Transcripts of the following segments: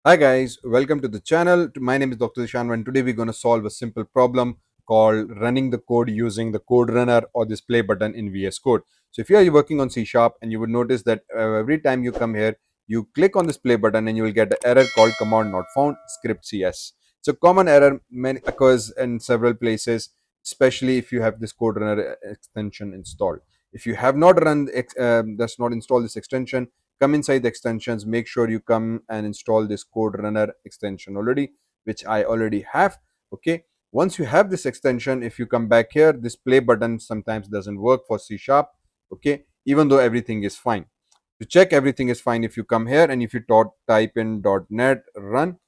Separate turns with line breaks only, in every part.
Hi guys, welcome to the channel. My name is Dr. Dishan and today we're going to solve a simple problem called running the code using the code runner or this play button in VS Code. So if you are working on C# and you would notice that every time you come here, you click on this play button and you will get an error called command not found scriptcs. It's a common error occurs in several places, especially if you have this code runner extension installed. If you have not does not install this extension, come inside the extensions, make sure you come and install this code runner extension already, which I already have. Okay, once you have this extension, if you come back here, this play button sometimes doesn't work for C#. Okay, even though everything is fine. To check everything is fine, if you come here and if you type in .NET run,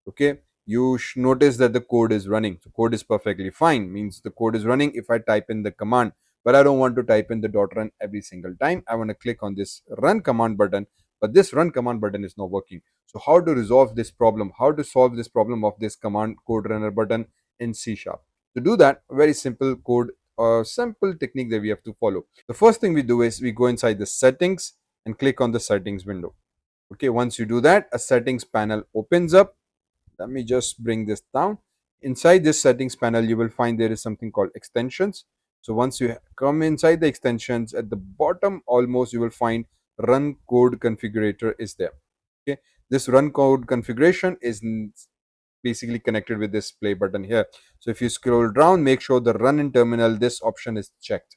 okay, you notice that the code is running. So code is perfectly fine, means the code is running if I type in the command, but I don't want to type in the .run every single time. I want to click on this run command button, but this run command button is not working. So how to resolve this problem? How to solve this problem of this command code runner button in C#? To do that, very simple code simple technique that we have to follow. The first thing we do is we go inside the settings and click on the settings window. Okay, once you do that, a settings panel opens up. Let me just bring this down. Inside this settings panel, you will find there is something called extensions. So once you come inside the extensions, at the bottom almost you will find run code configurator is there. Okay, this run code configuration is basically connected with this play button here. So if you scroll down, make sure the run in terminal, this option is checked.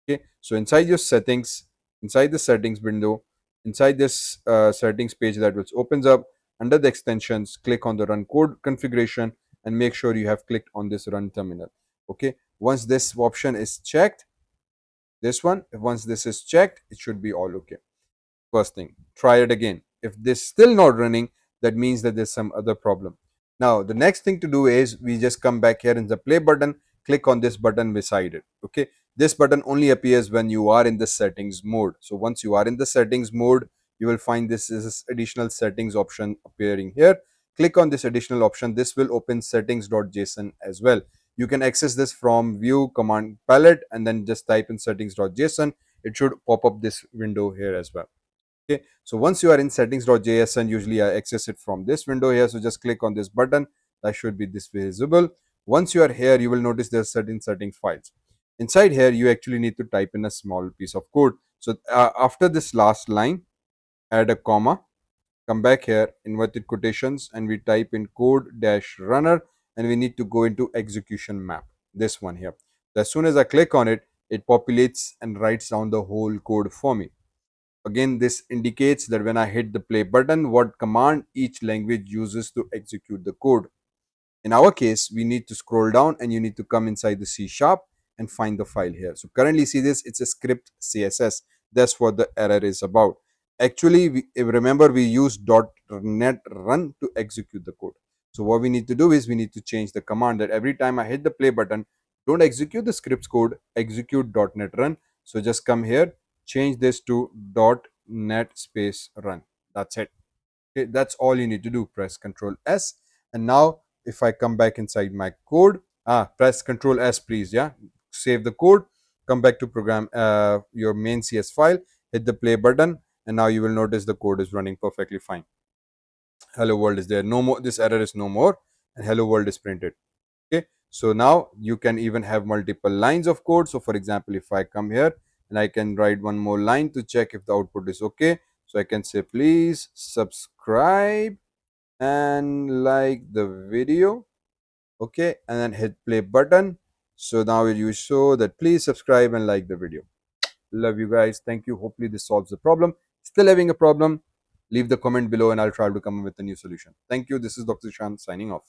Okay, so inside your settings, inside the settings window, inside this settings page that which opens up, under the extensions, click on the run code configuration and make sure you have clicked on this run terminal. Okay, once this option is checked, once this is checked, it should be all okay. First thing, try it again. If this still not running, that means that there's some other problem. Now the next thing to do is we just come back here in the play button, click on this button beside it. Okay, this button only appears when you are in the settings mode. So once you are in the settings mode, you will find this is this additional settings option appearing here. Click on this additional option. This will open settings.json as well. You can access this from view command palette and then just type in settings.json. It should pop up this window here as well. Okay, so once you are in settings.json, usually I access it from this window here. So just click on this button, that should be this visible. Once you are here, you will notice there's certain settings files. Inside here, you actually need to type in a small piece of code. So after this last line, add a comma, come back here, inverted quotations, and we type in code dash runner, and we need to go into execution map, this one here. As soon as I click on it, it populates and writes down the whole code for me. Again, this indicates that when I hit the play button, what command each language uses to execute the code. In our case, we need to scroll down and you need to come inside the C# and find the file here. So currently see this, it's a script CSS. That's what the error is about. Actually, remember we use .NET run to execute the code. So what we need to do is we need to change the command that every time I hit the play button, don't execute the scripts code, execute .NET run. So just come here, change this to .NET space run. That's it. Okay, that's all you need to do. Press Ctrl S, and now if I come back inside my code, press Ctrl S, please. Yeah, save the code, come back to program your main CS file, hit the play button, and now you will notice the code is running perfectly fine. Hello world is there. No more. This error is no more, and hello world is printed. Okay, so now you can even have multiple lines of code. So for example, if I come here and I can write one more line to check if the output is okay. So I can say please subscribe and like the video. Okay, and then hit play button. So now you show that please subscribe and like the video. Love you guys. Thank you. Hopefully this solves the problem. Still having a problem? Leave the comment below and I'll try to come up with a new solution. Thank you. This is Dr. Shan signing off.